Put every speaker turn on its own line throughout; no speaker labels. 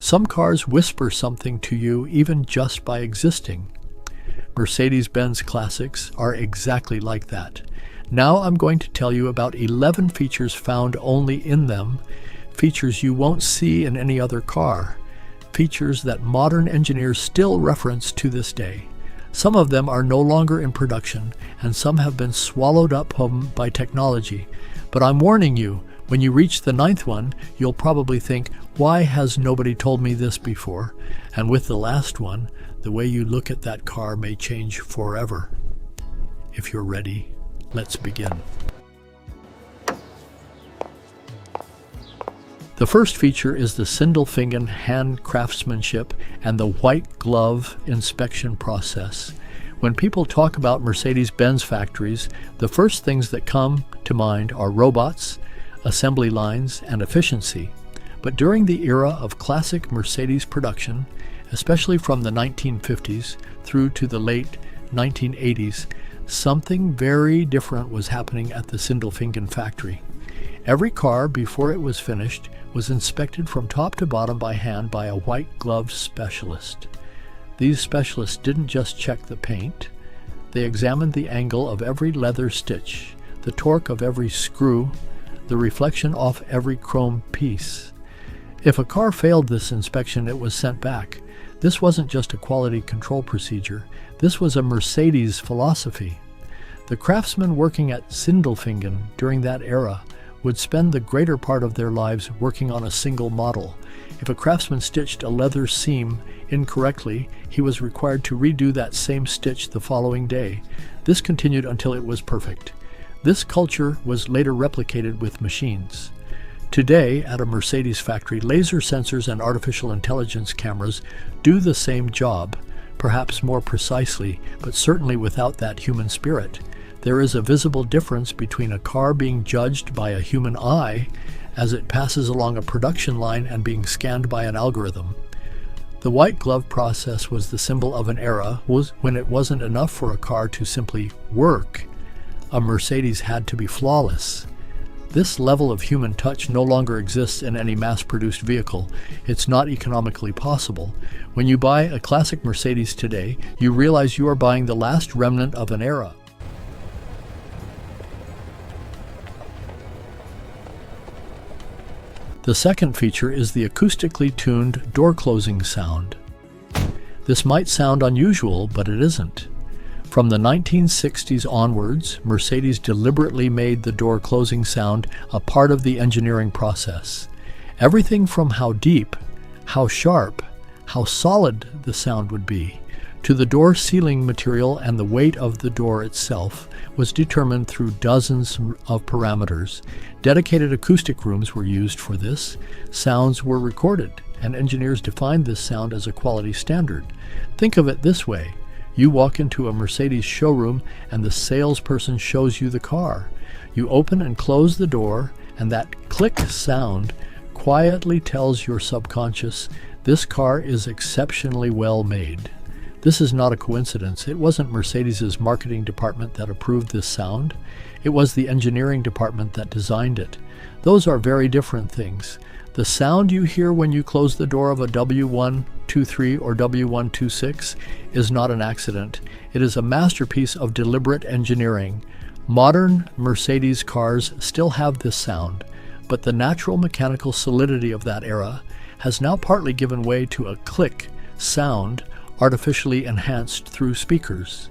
Some cars whisper something to you even just by existing. Mercedes-Benz classics are exactly like that. Now I'm going to tell you about 11 features found only in them, features you won't see in any other car, features that modern engineers still reference to this day. Some of them are no longer in production, and some have been swallowed up by technology. But I'm warning you, when you reach the 9th one, you'll probably think, why has nobody told me this before? And with the last one, the way you look at that car may change forever. If you're ready, let's begin. The first feature is the Sindelfingen hand craftsmanship and the white glove inspection process. When people talk about Mercedes-Benz factories, the first things that come to mind are robots, assembly lines, and efficiency. But during the era of classic Mercedes production, especially from the 1950s through to the late 1980s, something very different was happening at the Sindelfingen factory. Every car, before it was finished, was inspected from top to bottom by hand by a white-gloved specialist. These specialists didn't just check the paint. They examined the angle of every leather stitch, the torque of every screw, the reflection off every chrome piece. If a car failed this inspection, it was sent back. This wasn't just a quality control procedure. This was a Mercedes philosophy. The craftsmen working at Sindelfingen during that era would spend the greater part of their lives working on a single model. If a craftsman stitched a leather seam incorrectly, he was required to redo that same stitch the following day. This continued until it was perfect. This culture was later replicated with machines. Today, at a Mercedes factory, laser sensors and artificial intelligence cameras do the same job, perhaps more precisely, but certainly without that human spirit. There is a visible difference between a car being judged by a human eye as it passes along a production line and being scanned by an algorithm. The white glove process was the symbol of an era when it wasn't enough for a car to simply work. A Mercedes had to be flawless. This level of human touch no longer exists in any mass-produced vehicle. It's not economically possible. When you buy a classic Mercedes today, you realize you are buying the last remnant of an era. The second feature is the acoustically tuned door closing sound. This might sound unusual, but it isn't. From the 1960s onwards, Mercedes deliberately made the door closing sound a part of the engineering process. Everything from how deep, how sharp, how solid the sound would be, to the door sealing material and the weight of the door itself was determined through dozens of parameters. Dedicated acoustic rooms were used for this. Sounds were recorded, and engineers defined this sound as a quality standard. Think of it this way. You walk into a Mercedes showroom and the salesperson shows you the car. You open and close the door, and that click sound quietly tells your subconscious this car is exceptionally well made. This is not a coincidence. It wasn't Mercedes's marketing department that approved this sound. It was the engineering department that designed it. Those are very different things. The sound you hear when you close the door of a W123 or W126 is not an accident. It is a masterpiece of deliberate engineering. Modern Mercedes cars still have this sound, but the natural mechanical solidity of that era has now partly given way to a click sound artificially enhanced through speakers.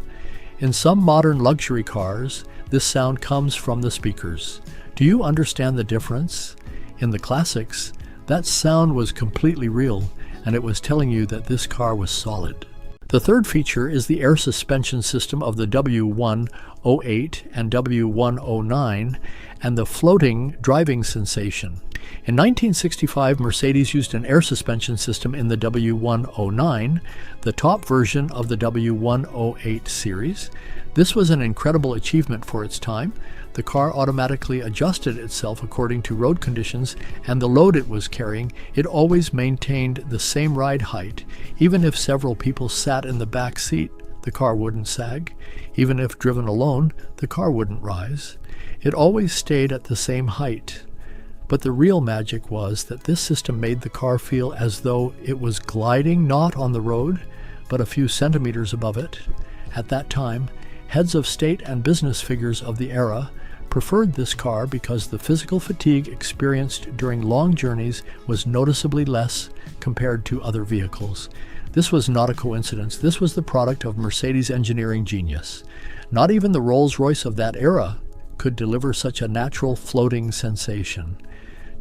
In some modern luxury cars, this sound comes from the speakers. Do you understand the difference? In the classics, that sound was completely real, and it was telling you that this car was solid. The third feature is the air suspension system of the W108 and W109 and the floating driving sensation. In 1965, Mercedes used an air suspension system in the W109, the top version of the W108 series. This was an incredible achievement for its time. The car automatically adjusted itself according to road conditions and the load it was carrying. It always maintained the same ride height. Even if several people sat in the back seat, the car wouldn't sag. Even if driven alone, the car wouldn't rise. It always stayed at the same height. But the real magic was that this system made the car feel as though it was gliding not on the road, but a few centimeters above it. At that time, heads of state and business figures of the era preferred this car because the physical fatigue experienced during long journeys was noticeably less compared to other vehicles. This was not a coincidence. This was the product of Mercedes engineering genius. Not even the Rolls-Royce of that era could deliver such a natural floating sensation.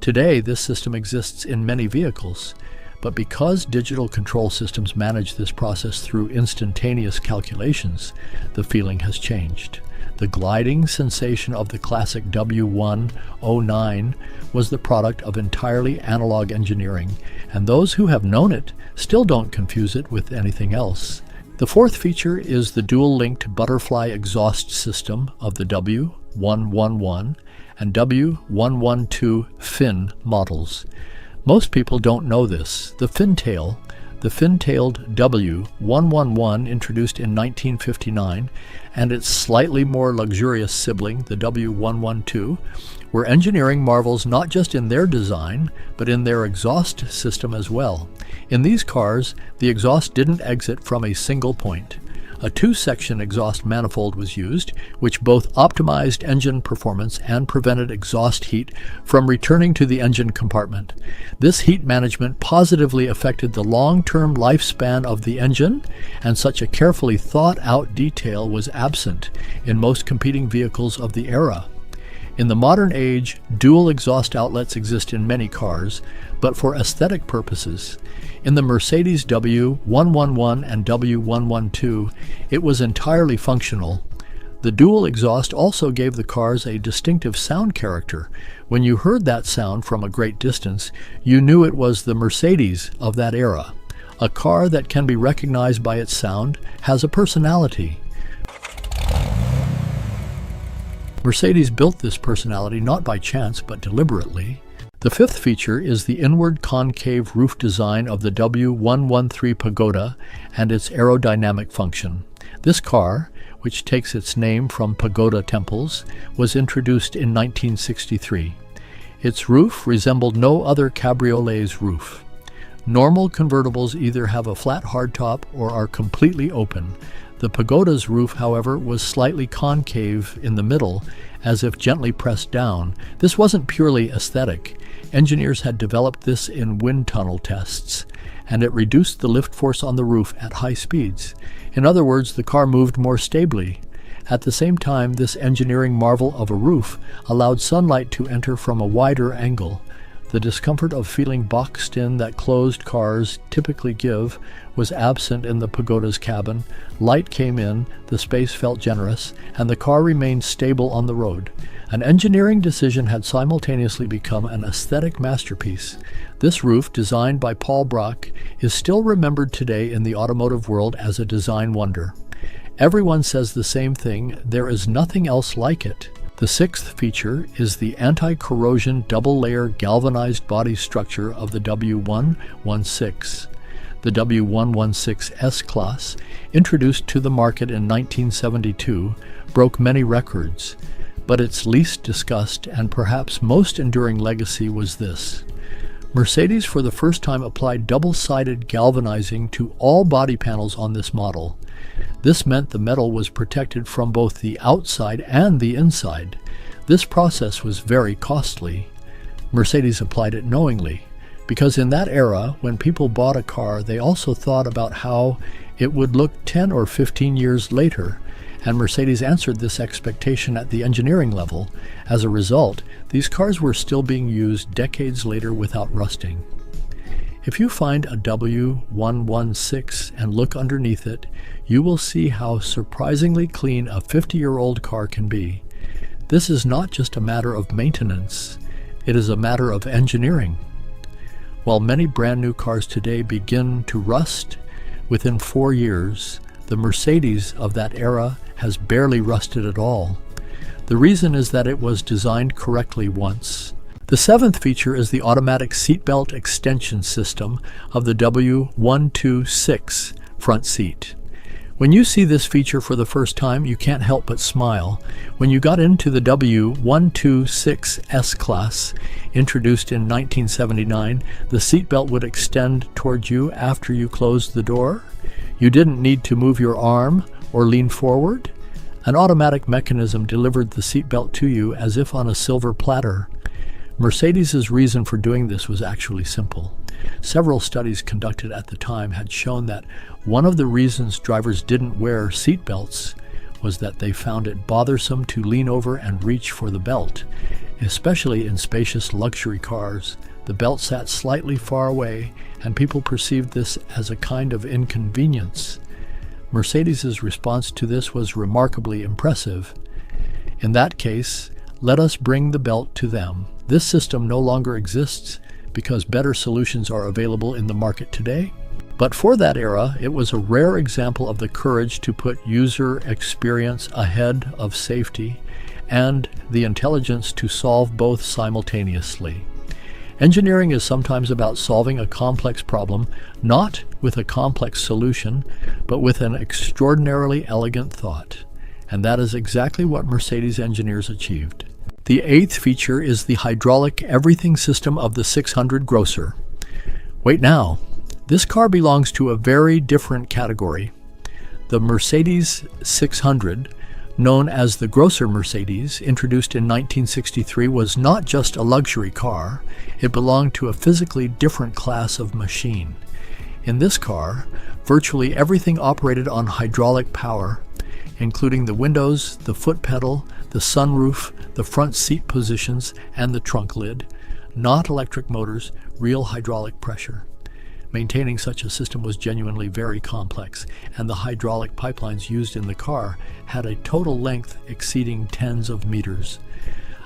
Today, this system exists in many vehicles, but because digital control systems manage this process through instantaneous calculations, the feeling has changed. The gliding sensation of the classic W109 was the product of entirely analog engineering, and those who have known it still don't confuse it with anything else. The fourth feature is the dual-linked butterfly exhaust system of the W111 and W112 fin models. Most people don't know this. The fin-tailed W111, introduced in 1959, and its slightly more luxurious sibling, the W112, were engineering marvels not just in their design, but in their exhaust system as well. In these cars, the exhaust didn't exit from a single point. A two-section exhaust manifold was used, which both optimized engine performance and prevented exhaust heat from returning to the engine compartment. This heat management positively affected the long-term lifespan of the engine, and such a carefully thought-out detail was absent in most competing vehicles of the era. In the modern age, dual exhaust outlets exist in many cars, but for aesthetic purposes. In the Mercedes W111 and W112, it was entirely functional. The dual exhaust also gave the cars a distinctive sound character. When you heard that sound from a great distance, you knew it was the Mercedes of that era. A car that can be recognized by its sound has a personality. Mercedes built this personality not by chance but deliberately. The fifth feature is the inward concave roof design of the W113 Pagoda and its aerodynamic function. This car, which takes its name from pagoda temples, was introduced in 1963. Its roof resembled no other cabriolet's roof. Normal convertibles either have a flat hardtop or are completely open. The Pagoda's roof, however, was slightly concave in the middle, as if gently pressed down. This wasn't purely aesthetic. Engineers had developed this in wind tunnel tests, and it reduced the lift force on the roof at high speeds. In other words, the car moved more stably. At the same time, this engineering marvel of a roof allowed sunlight to enter from a wider angle. The discomfort of feeling boxed in that closed cars typically give was absent in the Pagoda's cabin. Light came in, the space felt generous, and the car remained stable on the road. An engineering decision had simultaneously become an aesthetic masterpiece. This roof, designed by Paul Brock, is still remembered today in the automotive world as a design wonder. Everyone says the same thing: there is nothing else like it. The sixth feature is the anti-corrosion double-layer galvanized body structure of the W116. The W116 S-Class, introduced to the market in 1972, broke many records, but its least discussed and perhaps most enduring legacy was this. Mercedes for the first time applied double-sided galvanizing to all body panels on this model. This meant the metal was protected from both the outside and the inside. This process was very costly. Mercedes applied it knowingly, because in that era, when people bought a car, they also thought about how it would look 10 or 15 years later, and Mercedes answered this expectation at the engineering level. As a result, these cars were still being used decades later without rusting. If you find a W116 and look underneath it, you will see how surprisingly clean a 50-year-old car can be. This is not just a matter of maintenance, it is a matter of engineering. While many brand new cars today begin to rust within 4 years, the Mercedes of that era has barely rusted at all. The reason is that it was designed correctly once. The seventh feature is the automatic seatbelt extension system of the W126 front seat. When you see this feature for the first time, you can't help but smile. When you got into the W126 S-Class, introduced in 1979, the seatbelt would extend towards you after you closed the door. You didn't need to move your arm or lean forward. An automatic mechanism delivered the seatbelt to you as if on a silver platter. Mercedes' reason for doing this was actually simple. Several studies conducted at the time had shown that one of the reasons drivers didn't wear seatbelts was that they found it bothersome to lean over and reach for the belt. Especially in spacious luxury cars, the belt sat slightly far away, and people perceived this as a kind of inconvenience. Mercedes' response to this was remarkably impressive. In that case, let us bring the belt to them. This system no longer exists because better solutions are available in the market today. But for that era, it was a rare example of the courage to put user experience ahead of safety and the intelligence to solve both simultaneously. Engineering is sometimes about solving a complex problem, not with a complex solution, but with an extraordinarily elegant thought. And that is exactly what Mercedes engineers achieved. The eighth feature is the hydraulic everything system of the 600 Grosser. Wait now, this car belongs to a very different category. The Mercedes 600, known as the Grosser Mercedes, introduced in 1963, was not just a luxury car, it belonged to a physically different class of machine. In this car, virtually everything operated on hydraulic power, including the windows, the foot pedal, the sunroof, the front seat positions, and the trunk lid. Not electric motors, real hydraulic pressure. Maintaining such a system was genuinely very complex, and the hydraulic pipelines used in the car had a total length exceeding tens of meters.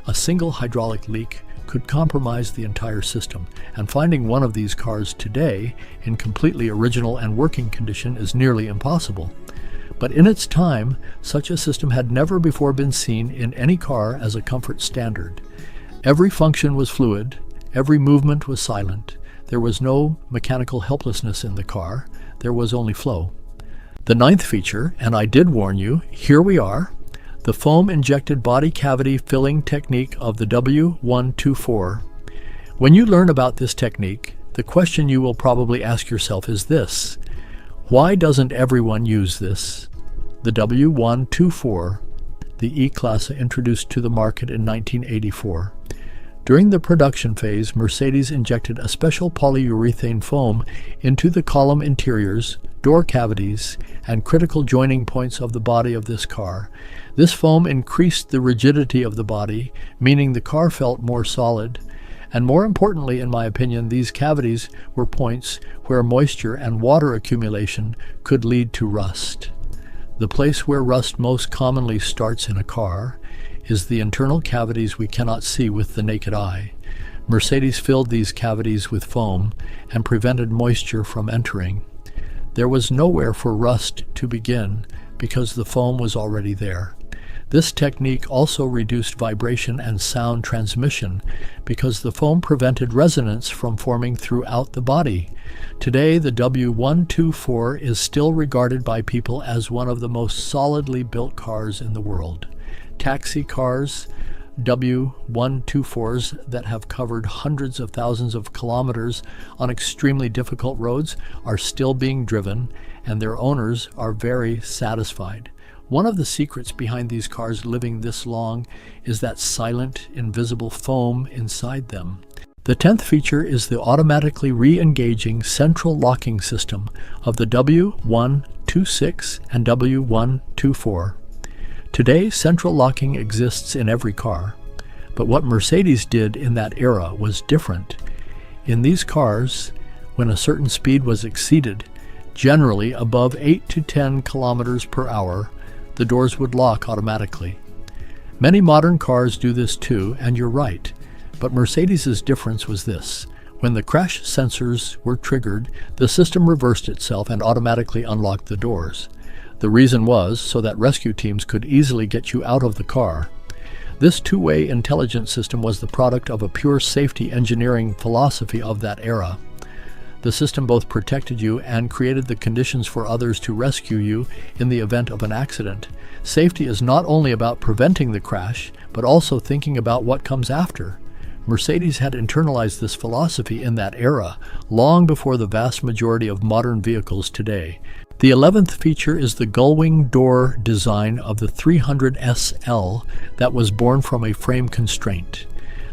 A single hydraulic leak could compromise the entire system, and finding one of these cars today in completely original and working condition is nearly impossible. But in its time, such a system had never before been seen in any car as a comfort standard. Every function was fluid, every movement was silent. There was no mechanical helplessness in the car, there was only flow. The ninth feature, and I did warn you, here we are, the foam-injected body cavity filling technique of the W124. When you learn about this technique, the question you will probably ask yourself is this: why doesn't everyone use this? The W124, the E-Class introduced to the market in 1984. During the production phase, Mercedes injected a special polyurethane foam into the column interiors, door cavities, and critical joining points of the body of this car. This foam increased the rigidity of the body, meaning the car felt more solid. And more importantly, in my opinion, these cavities were points where moisture and water accumulation could lead to rust. The place where rust most commonly starts in a car is the internal cavities we cannot see with the naked eye. Mercedes filled these cavities with foam and prevented moisture from entering. There was nowhere for rust to begin because the foam was already there. This technique also reduced vibration and sound transmission because the foam prevented resonance from forming throughout the body. Today, the W124 is still regarded by people as one of the most solidly built cars in the world. Taxi cars, W124s that have covered hundreds of thousands of kilometers on extremely difficult roads are still being driven, and their owners are very satisfied. One of the secrets behind these cars living this long is that silent, invisible foam inside them. The 10th feature is the automatically re-engaging central locking system of the W126 and W124. Today, central locking exists in every car, but what Mercedes did in that era was different. In these cars, when a certain speed was exceeded, generally above 8 to 10 kilometers per hour, the doors would lock automatically. Many modern cars do this too, and you're right, but Mercedes' difference was this. When the crash sensors were triggered, the system reversed itself and automatically unlocked the doors. The reason was so that rescue teams could easily get you out of the car. This two-way intelligence system was the product of a pure safety engineering philosophy of that era. The system both protected you and created the conditions for others to rescue you in the event of an accident. Safety is not only about preventing the crash, but also thinking about what comes after. Mercedes had internalized this philosophy in that era, long before the vast majority of modern vehicles today. The 11th feature is the gullwing door design of the 300 SL that was born from a frame constraint.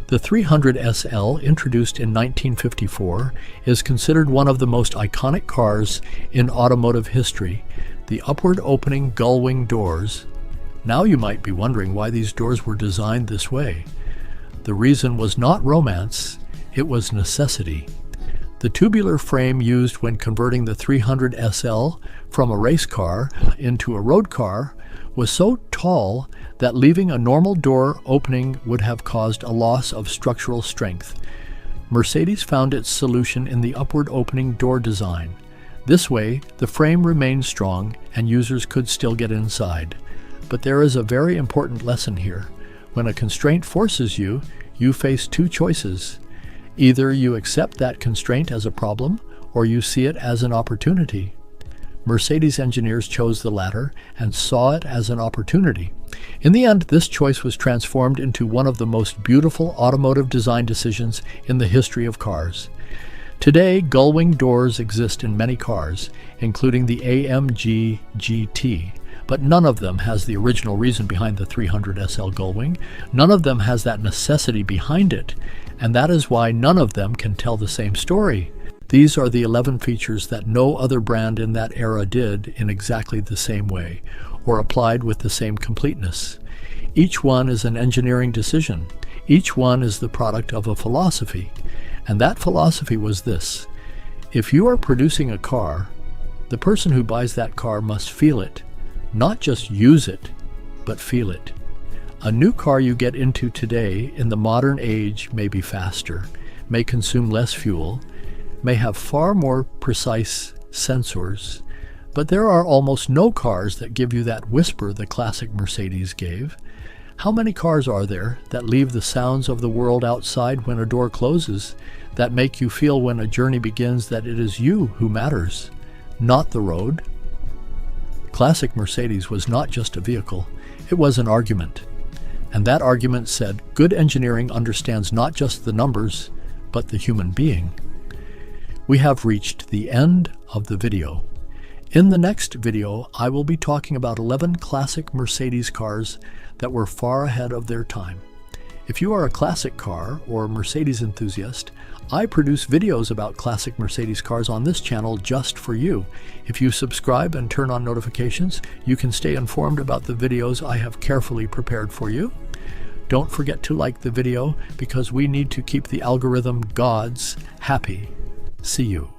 The 300 SL, introduced in 1954, is considered one of the most iconic cars in automotive history. The upward opening gullwing doors. Now you might be wondering why these doors were designed this way. The reason was not romance, it was necessity. The tubular frame used when converting the 300 SL from a race car into a road car was so tall that leaving a normal door opening would have caused a loss of structural strength. Mercedes found its solution in the upward opening door design. This way, the frame remained strong and users could still get inside. But there is a very important lesson here. When a constraint forces you, you face two choices. Either you accept that constraint as a problem, or you see it as an opportunity. Mercedes engineers chose the latter and saw it as an opportunity. In the end, this choice was transformed into one of the most beautiful automotive design decisions in the history of cars. Today, gullwing doors exist in many cars, including the AMG GT, but none of them has the original reason behind the 300 SL gullwing. None of them has that necessity behind it, and that is why none of them can tell the same story. These are the 11 features that no other brand in that era did in exactly the same way, or applied with the same completeness. Each one is an engineering decision. Each one is the product of a philosophy. And that philosophy was this: if you are producing a car, the person who buys that car must feel it. Not just use it, but feel it. A new car you get into today in the modern age may be faster, may consume less fuel, may have far more precise sensors, but there are almost no cars that give you that whisper the classic Mercedes gave. How many cars are there that leave the sounds of the world outside when a door closes, that make you feel when a journey begins that it is you who matters, not the road? Classic Mercedes was not just a vehicle, it was an argument. And that argument said, good engineering understands not just the numbers, but the human being. We have reached the end of the video. In the next video, I will be talking about 11 classic Mercedes cars that were far ahead of their time. If you are a classic car or Mercedes enthusiast, I produce videos about classic Mercedes cars on this channel just for you. If you subscribe and turn on notifications, you can stay informed about the videos I have carefully prepared for you. Don't forget to like the video because we need to keep the algorithm gods happy. See you.